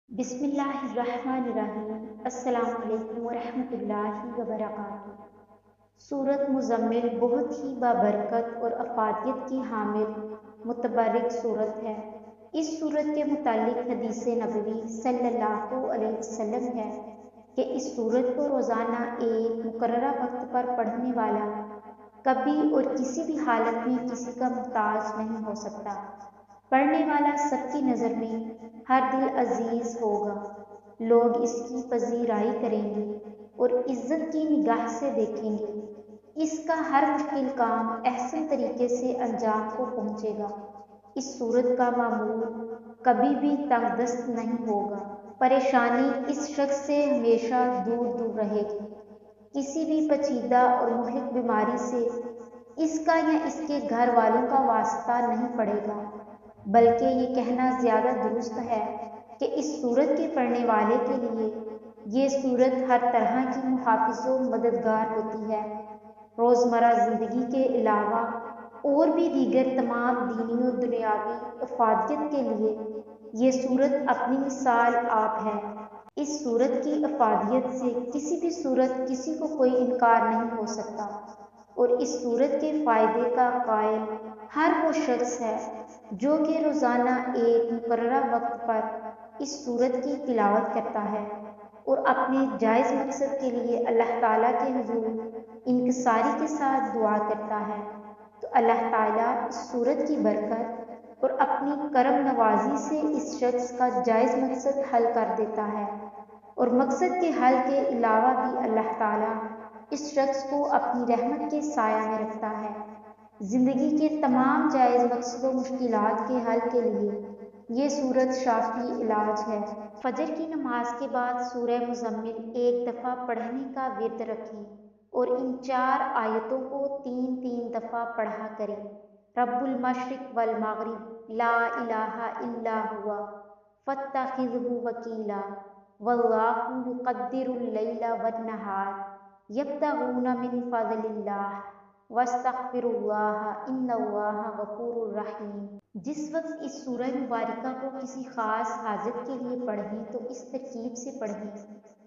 بسم اللہ الرحمن الرحیم۔ السلام علیکم ورحمۃ اللہ وبرکاتہ۔ سورۃ مزمل بہت ہی بابرکت اور افادیت کی حامل متبرک سورت ہے۔ اس سورت کے متعلق حدیث نبوی صلی اللہ علیہ وسلم ہے کہ اس سورت کو روزانہ ایک مقررہ وقت پر پڑھنے والا کبھی اور کسی بھی حالت میں کسی کا محتاج نہیں ہو سکتا۔ پڑھنے والا سب کی نظر میں ہر دل عزیز ہوگا، لوگ اس کی پذیرائی کریں گے اور عزت کی نگاہ سے دیکھیں گے۔ اس کا ہر مشکل کام احسن طریقے سے انجام کو پہنچے گا۔ اس سورت کا معمول کبھی بھی تنگ دست نہیں ہوگا۔ پریشانی اس شخص سے ہمیشہ دور دور رہے گی۔ کسی بھی پیچیدہ اور مہلک بیماری سے اس کا یا اس کے گھر والوں کا واسطہ نہیں پڑے گا، بلکہ یہ کہنا زیادہ درست ہے کہ اس سورت کے پڑھنے والے کے لیے یہ سورت ہر طرح کی محافظ و مددگار ہوتی ہے۔ روزمرہ زندگی کے علاوہ اور بھی دیگر تمام دینی و دنیاوی افادیت کے لیے یہ سورت اپنی مثال آپ ہے۔ اس سورت کی افادیت سے کسی بھی صورت کسی کو کوئی انکار نہیں ہو سکتا، اور اس سورت کے فائدے کا قائل ہر وہ شخص ہے جو کہ روزانہ ایک مقررہ وقت پر اس سورت کی تلاوت کرتا ہے اور اپنے جائز مقصد کے لیے اللہ تعالیٰ کے حضور انکساری کے ساتھ دعا کرتا ہے، تو اللہ تعالیٰ اس سورت کی برکت اور اپنی کرم نوازی سے اس شخص کا جائز مقصد حل کر دیتا ہے، اور مقصد کے حل کے علاوہ بھی اللہ تعالیٰ اس شخص کو اپنی رحمت کے سایہ میں رکھتا ہے۔ زندگی کے تمام جائز مقصد و مشکلات کے حل کے لیے یہ سورت شافی علاج ہے۔ فجر کی نماز کے بعد سورہ مزمل ایک دفعہ پڑھنے کا ورد رکھیں اور ان 4 آیتوں کو 3 دفعہ پڑھا کریں۔ رب المشرق والمغرب لا الہ الا ہوا فاتخذہ وکیلا واللہ یقدر اللیل والنہار یبتغون من فضل اللہ واستغفر اللہ ان اللہ غفور رحیم۔ جس وقت اس سورہ مبارکہ کو کسی خاص حاجت کے لیے پڑھیں تو اس ترکیب سے پڑھیں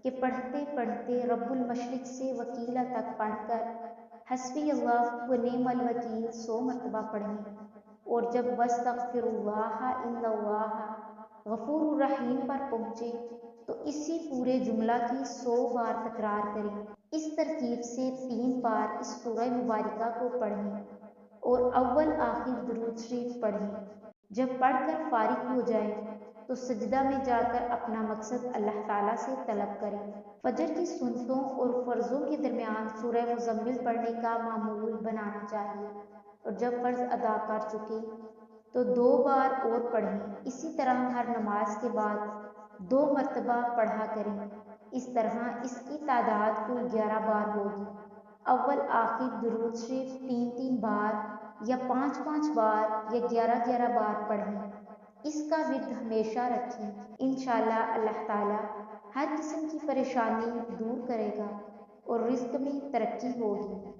کہ پڑھتے پڑھتے رب المشرق سے وکیلا تک پڑھ کر حسبی اللہ و نعم الوکیل 100 مرتبہ پڑھیں، اور جب واستغفر اللہ ان اللہ غفور الرحیم پر پہنچے تو اسی پورے جملہ کی 100 بار تکرار کریں۔ اس ترکیب سے 3 بار اس سورہ مبارکہ کو پڑھیں اور اول آخر درود شریف پڑھیں۔ جب پڑھ کر فارغ ہو جائیں تو سجدہ میں جا کر اپنا مقصد اللہ تعالیٰ سے طلب کریں۔ فجر کی سنتوں اور فرضوں کے درمیان سورہ مزمل پڑھنے کا معمول بنانا چاہیے، اور جب فرض ادا کر چکے تو 2 بار اور پڑھیں۔ اسی طرح ہر نماز کے بعد 2 مرتبہ پڑھا کریں۔ اس طرح اس کی تعداد کل 11 بار ہوگی۔ اول آخر درود شریف 3 بار یا 5 بار یا 11 بار پڑھیں۔ اس کا ورد ہمیشہ رکھیں۔ انشاءاللہ اللہ تعالیٰ ہر قسم کی پریشانی دور کرے گا اور رزق میں ترقی ہوگی۔